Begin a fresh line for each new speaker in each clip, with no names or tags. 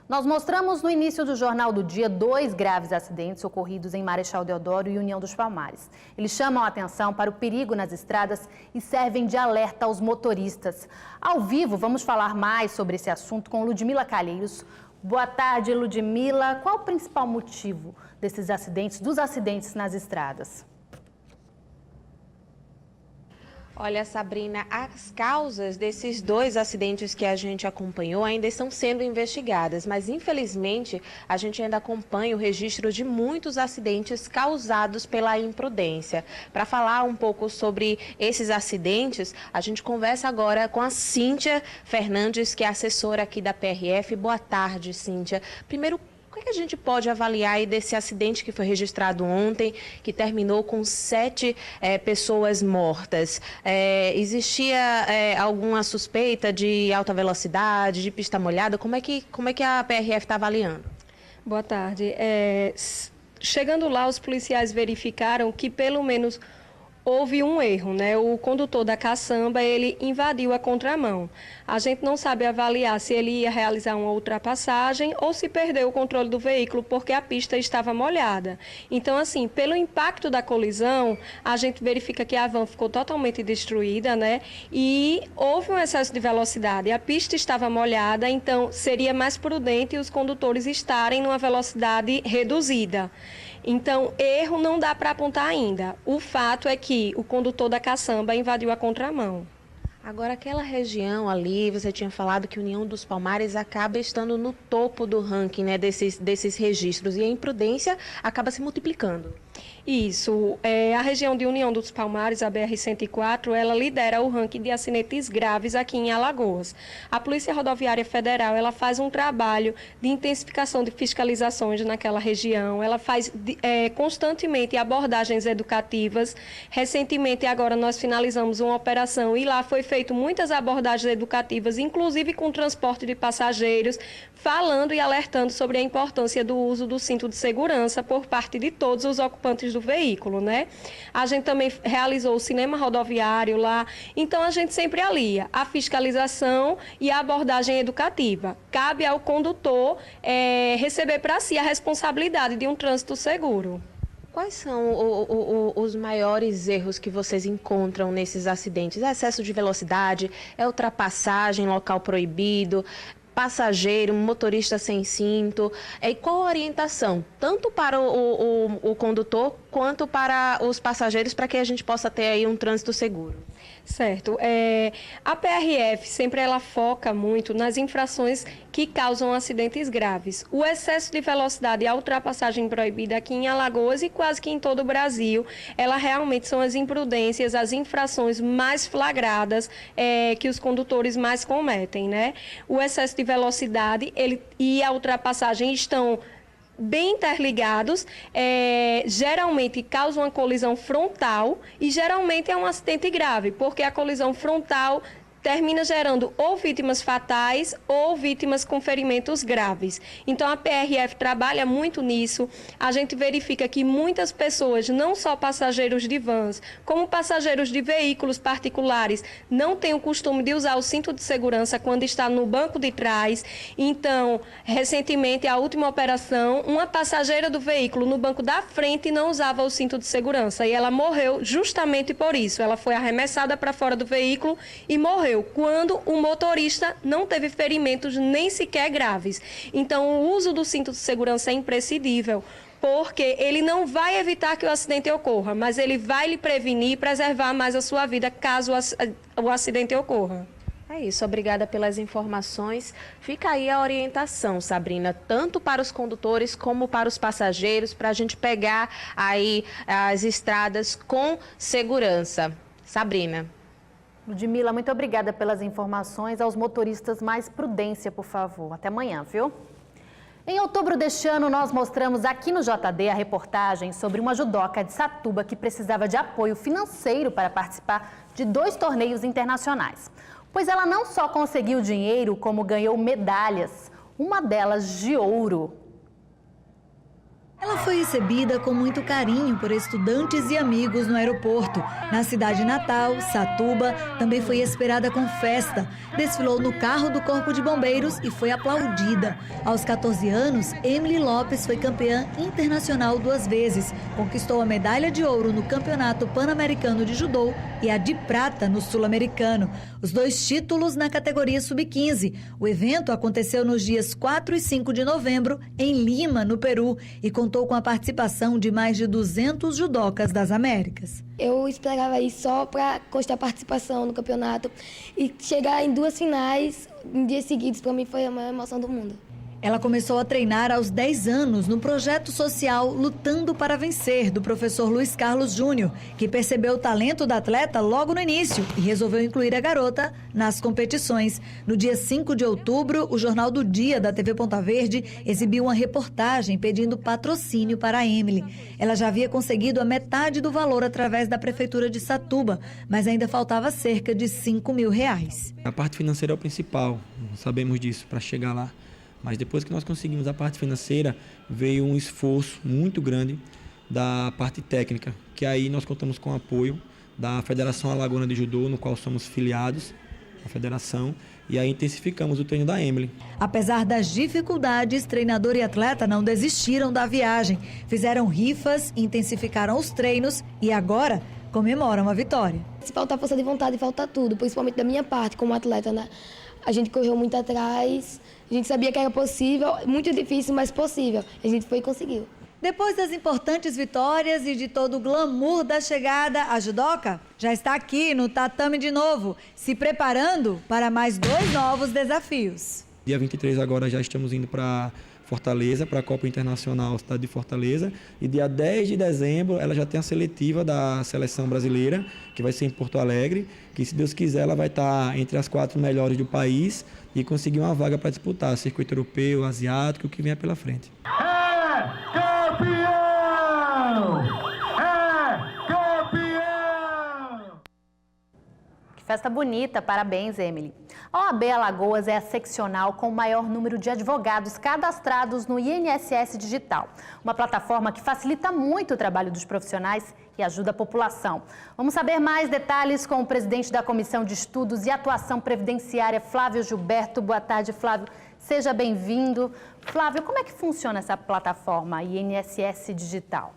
Nós mostramos no início do Jornal do Dia 2 graves acidentes ocorridos em Marechal Deodoro e União dos Palmares. Eles chamam a atenção para o perigo nas estradas e servem de alerta aos motoristas. Ao vivo, vamos falar mais sobre esse assunto com Ludmila Calheiros. Boa tarde, Ludmila. Qual o principal motivo desses acidentes, dos acidentes nas estradas?
Olha, Sabrina, as causas desses 2 acidentes que a gente acompanhou ainda estão sendo investigadas, mas infelizmente a gente ainda acompanha o registro de muitos acidentes causados pela imprudência. Para falar um pouco sobre esses acidentes, a gente conversa agora com a Cíntia Fernandes, que é assessora aqui da PRF. Boa tarde, Cíntia. Primeiro, o que a gente pode avaliar aí desse acidente que foi registrado ontem, que terminou com 7 pessoas mortas? Existia alguma suspeita de alta velocidade, de pista molhada? Como é que a PRF está avaliando?
Boa tarde. Chegando lá, os policiais verificaram que pelo menos houve um erro, né? O condutor da caçamba, ele invadiu a contramão. A gente não sabe avaliar se ele ia realizar uma ultrapassagem ou se perdeu o controle do veículo porque a pista estava molhada. Então, assim, pelo impacto da colisão, a gente verifica que a van ficou totalmente destruída, né? E houve um excesso de velocidade. A pista estava molhada, então seria mais prudente os condutores estarem numa velocidade reduzida. Então, erro não dá para apontar ainda. O fato é que o condutor da caçamba invadiu a contramão.
Agora, aquela região ali, você tinha falado que União dos Palmares acaba estando no topo do ranking, né, desses registros, e a imprudência acaba se multiplicando.
Isso. A região de União dos Palmares, a BR-104, ela lidera o ranking de acidentes graves aqui em Alagoas. A Polícia Rodoviária Federal, ela faz um trabalho de intensificação de fiscalizações naquela região, ela faz constantemente abordagens educativas. Recentemente, agora, nós finalizamos uma operação e lá foi feito muitas abordagens educativas, inclusive com transporte de passageiros, falando e alertando sobre a importância do uso do cinto de segurança por parte de todos os ocupantes do veículo, né? A gente também realizou o cinema rodoviário lá, então a gente sempre alia a fiscalização e a abordagem educativa. Cabe ao condutor receber para si a responsabilidade de um trânsito seguro.
Quais são os maiores erros que vocês encontram nesses acidentes? É excesso de velocidade, é ultrapassagem, local proibido, passageiro, motorista sem cinto? E qual a orientação, tanto para o condutor quanto para os passageiros, para que a gente possa ter aí um trânsito seguro?
Certo. A PRF sempre ela foca muito nas infrações que causam acidentes graves. O excesso de velocidade e a ultrapassagem proibida aqui em Alagoas e quase que em todo o Brasil, ela realmente são as imprudências, as infrações mais flagradas que os condutores mais cometem, né? O excesso de velocidade e a ultrapassagem estão bem interligados, geralmente causam uma colisão frontal e geralmente é um acidente grave, porque a colisão frontal termina gerando ou vítimas fatais ou vítimas com ferimentos graves. Então, a PRF trabalha muito nisso. A gente verifica que muitas pessoas, não só passageiros de vans, como passageiros de veículos particulares, não têm o costume de usar o cinto de segurança quando está no banco de trás. Então, recentemente, a última operação, uma passageira do veículo no banco da frente não usava o cinto de segurança e ela morreu justamente por isso. Ela foi arremessada para fora do veículo e morreu, quando o motorista não teve ferimentos nem sequer graves. Então, o uso do cinto de segurança é imprescindível, porque ele não vai evitar que o acidente ocorra, mas ele vai lhe prevenir e preservar mais a sua vida caso o acidente ocorra.
É isso, obrigada pelas informações. Fica aí a orientação, Sabrina, tanto para os condutores como para os passageiros, para a gente pegar aí as estradas com segurança. Sabrina.
Ludmila, muito obrigada pelas informações. Aos motoristas, mais prudência, por favor. Até amanhã, viu? Em outubro deste ano, nós mostramos aqui no JD a reportagem sobre uma judoca de Satuba que precisava de apoio financeiro para participar de 2 torneios internacionais. Pois ela não só conseguiu dinheiro, como ganhou medalhas, uma delas de ouro.
Ela foi recebida com muito carinho por estudantes e amigos no aeroporto. Na cidade natal, Satuba, também foi esperada com festa. Desfilou no carro do Corpo de Bombeiros e foi aplaudida. Aos 14 anos, Emily Lopes foi campeã internacional 2 vezes. Conquistou a medalha de ouro no Campeonato Pan-Americano de Judô e a de prata no Sul-Americano. Os 2 títulos na categoria Sub-15. O evento aconteceu nos dias 4 e 5 de novembro, em Lima, no Peru, e contou com a participação de mais de 200 judocas das Américas.
Eu esperava ir só para constar participação no campeonato e chegar em 2 finais em dias seguidos, para mim foi a maior emoção do mundo.
Ela começou a treinar aos 10 anos no projeto social Lutando para Vencer, do professor Luiz Carlos Júnior, que percebeu o talento da atleta logo no início e resolveu incluir a garota nas competições. No dia 5 de outubro, o Jornal do Dia da TV Ponta Verde exibiu uma reportagem pedindo patrocínio para a Emily. Ela já havia conseguido a metade do valor através da Prefeitura de Satuba, mas ainda faltava cerca de R$5 mil.
A parte financeira é o principal, sabemos disso, para chegar lá. Mas depois que nós conseguimos a parte financeira, veio um esforço muito grande da parte técnica, que aí nós contamos com o apoio da Federação Alagoana de Judô, no qual somos filiados à federação, e aí intensificamos o treino da Emily.
Apesar das dificuldades, treinador e atleta não desistiram da viagem. Fizeram rifas, intensificaram os treinos e agora comemoram a vitória.
Se faltar força de vontade, falta tudo, principalmente da minha parte como atleta, né? A gente correu muito atrás, a gente sabia que era possível, muito difícil, mas possível. A gente foi e conseguiu.
Depois das importantes vitórias e de todo o glamour da chegada, a judoca já está aqui no tatame de novo, se preparando para mais 2 novos desafios.
Dia 23 agora já estamos indo para Fortaleza, para a Copa Internacional Cidade de Fortaleza, e dia 10 de dezembro ela já tem a seletiva da seleção brasileira, que vai ser em Porto Alegre, que se Deus quiser ela vai estar entre as 4 melhores do país e conseguir uma vaga para disputar circuito europeu, asiático, o que vier pela frente.
Festa bonita, parabéns, Emily. A OAB Alagoas é a seccional com o maior número de advogados cadastrados no INSS Digital, uma plataforma que facilita muito o trabalho dos profissionais e ajuda a população. Vamos saber mais detalhes com o presidente da Comissão de Estudos e Atuação Previdenciária, Flávio Gilberto. Boa tarde, Flávio. Seja bem-vindo. Flávio, como é que funciona essa plataforma INSS Digital?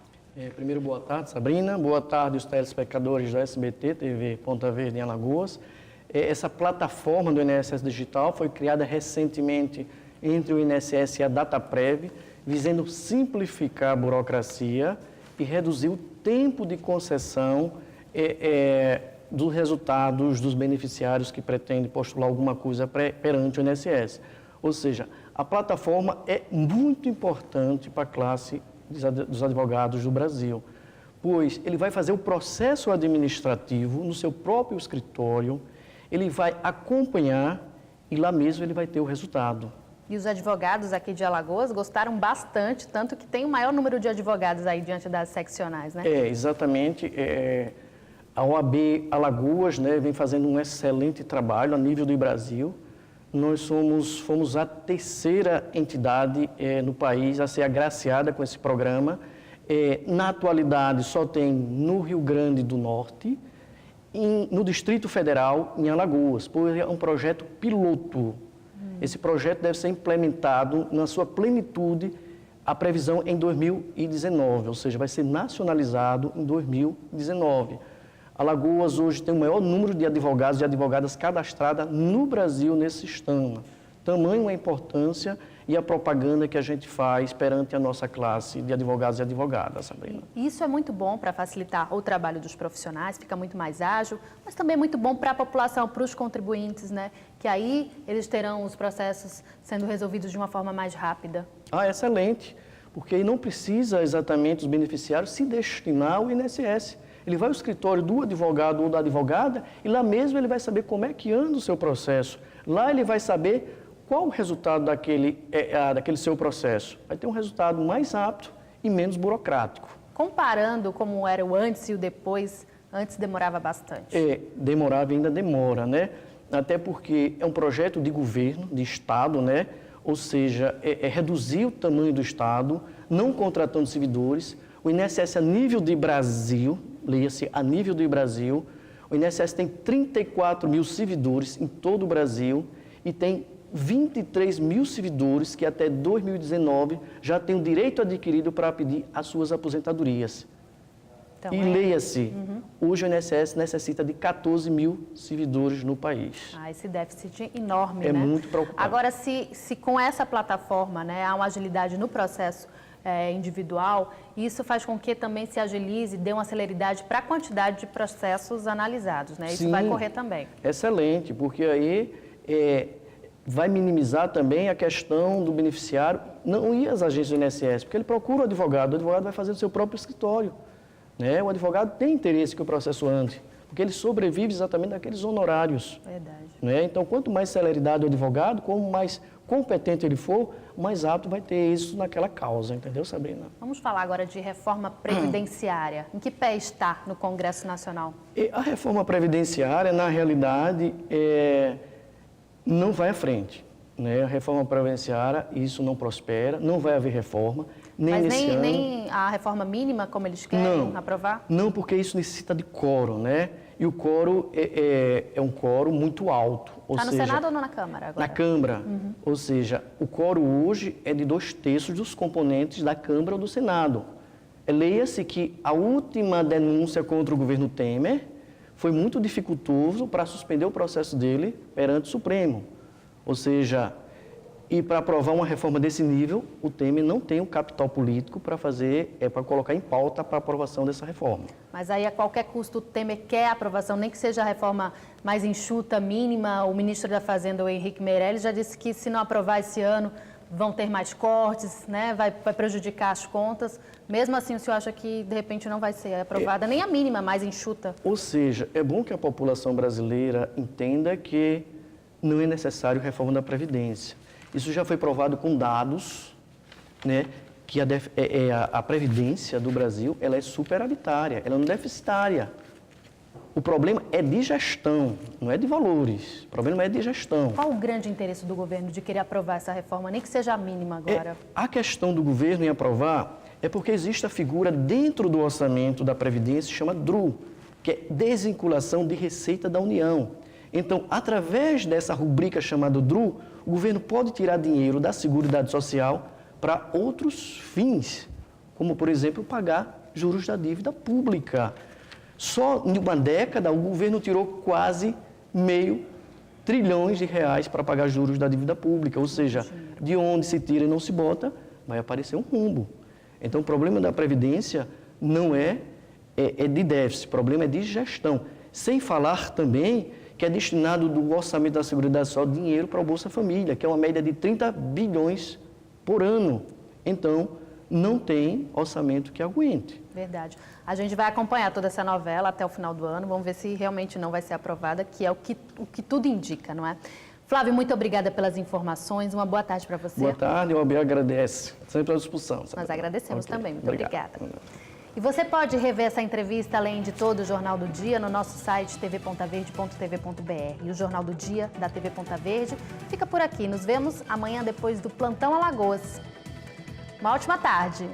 Primeiro, boa tarde, Sabrina. Boa tarde, os telespectadores da SBT, TV Ponta Verde em Alagoas. Essa plataforma do INSS Digital foi criada recentemente entre o INSS e a Dataprev, visando simplificar a burocracia e reduzir o tempo de concessão dos resultados dos beneficiários que pretendem postular alguma coisa perante o INSS. Ou seja, a plataforma é muito importante para a classe dos advogados do Brasil, pois ele vai fazer o processo administrativo no seu próprio escritório, ele vai acompanhar e lá mesmo ele vai ter o resultado.
E os advogados aqui de Alagoas gostaram bastante, tanto que tem o maior número de advogados aí diante das seccionais, né?
Exatamente. A OAB Alagoas, né, vem fazendo um excelente trabalho a nível do Brasil. Nós fomos a 3ª entidade no país a ser agraciada com esse programa. Na atualidade, só tem no Rio Grande do Norte, no Distrito Federal, em Alagoas, pois é um projeto piloto. Esse projeto deve ser implementado na sua plenitude, a previsão em 2019, ou seja, vai ser nacionalizado em 2019. Alagoas hoje tem o maior número de advogados e advogadas cadastradas no Brasil nesse sistema. Tamanho a importância e a propaganda que a gente faz perante a nossa classe de advogados e advogadas, Sabrina.
Isso é muito bom para facilitar o trabalho dos profissionais, fica muito mais ágil, mas também muito bom para a população, para os contribuintes, né? Que aí eles terão os processos sendo resolvidos de uma forma mais rápida.
Excelente, porque aí não precisa exatamente os beneficiários se destinar ao INSS. Ele vai ao escritório do advogado ou da advogada e lá mesmo ele vai saber como é que anda o seu processo. Lá ele vai saber qual o resultado daquele seu processo. Vai ter um resultado mais rápido e menos burocrático.
Comparando como era o antes e o depois, antes demorava bastante.
Demorava e ainda demora, né? Até porque é um projeto de governo, de Estado, né? ou seja, reduzir o tamanho do Estado, não contratando servidores. O INSS a nível de Brasil, leia-se a nível do Brasil, o INSS tem 34 mil servidores em todo o Brasil e tem 23 mil servidores que até 2019 já têm o direito adquirido para pedir as suas aposentadorias.
Então,
e leia-se, hoje o INSS necessita de 14 mil servidores no país.
Esse déficit enorme,
É
né?
muito preocupante.
Agora, se com essa plataforma, né, há uma agilidade no processo individual, isso faz com que também se agilize, dê uma celeridade para a quantidade de processos analisados, né? Isso
Sim,
vai correr também.
Excelente, porque aí vai minimizar também a questão do beneficiário não ir às agências do INSS, porque ele procura o advogado vai fazer o seu próprio escritório. Né? O advogado tem interesse que o processo ande, porque ele sobrevive exatamente daqueles honorários.
Verdade.
Né? Então, quanto mais celeridade o advogado, como mais competente ele for, mais apto vai ter êxito naquela causa, entendeu, Sabrina?
Vamos falar agora de reforma previdenciária. Em que pé está no Congresso Nacional?
E a reforma previdenciária, na realidade, não vai à frente. Né? A reforma previdenciária, isso não prospera, não vai haver reforma.
Mas nem a reforma mínima, como eles querem aprovar?
Não, porque isso necessita de quórum, né? E o quórum é um quórum muito alto.
Está no Senado ou na Câmara agora?
Na Câmara. Ou seja, o quórum hoje é de 2/3 dos componentes da Câmara ou do Senado. Leia-se que a última denúncia contra o governo Temer foi muito dificultoso para suspender o processo dele perante o Supremo. Ou seja, e para aprovar uma reforma desse nível, o Temer não tem o capital político para para colocar em pauta para a aprovação dessa reforma.
Mas aí, a qualquer custo, o Temer quer a aprovação, nem que seja a reforma mais enxuta, mínima. O ministro da Fazenda, o Henrique Meirelles, já disse que se não aprovar esse ano, vão ter mais cortes, né? Vai prejudicar as contas. Mesmo assim, o senhor acha que, de repente, não vai ser aprovada nem a mínima mais enxuta?
Ou seja, é bom que a população brasileira entenda que não é necessário reforma da Previdência. Isso já foi provado com dados, né, que a Previdência do Brasil ela é superavitária, ela não é deficitária. O problema é de gestão, não é de valores. O problema é de gestão.
Qual o grande interesse do governo de querer aprovar essa reforma, nem que seja a mínima agora?
A questão do governo em aprovar é porque existe a figura dentro do orçamento da Previdência, que chama DRU, que é desvinculação de receita da União. Então, através dessa rubrica chamada DRU, o governo pode tirar dinheiro da Seguridade Social para outros fins, como, por exemplo, pagar juros da dívida pública. Só em uma década, o governo tirou quase R$500 bilhões para pagar juros da dívida pública, ou seja, de onde se tira e não se bota, vai aparecer um rombo. Então, o problema da Previdência não é de déficit, o problema é de gestão. Sem falar também que é destinado do orçamento da Seguridade Social dinheiro para o Bolsa Família, que é uma média de 30 bilhões por ano. Então, não tem orçamento que aguente.
Verdade. A gente vai acompanhar toda essa novela até o final do ano, vamos ver se realmente não vai ser aprovada, que é o que tudo indica, não é? Flávio, muito obrigada pelas informações, uma boa tarde para você.
Boa tarde, o AB agradece, sempre à disposição.
Nós agradecemos também, muito
Obrigado.
obrigada. E você pode rever essa entrevista, além de todo o Jornal do Dia, no nosso site tvpontaverde.tv.br. E o Jornal do Dia da TV Ponta Verde fica por aqui. Nos vemos amanhã depois do Plantão Alagoas. Uma ótima tarde.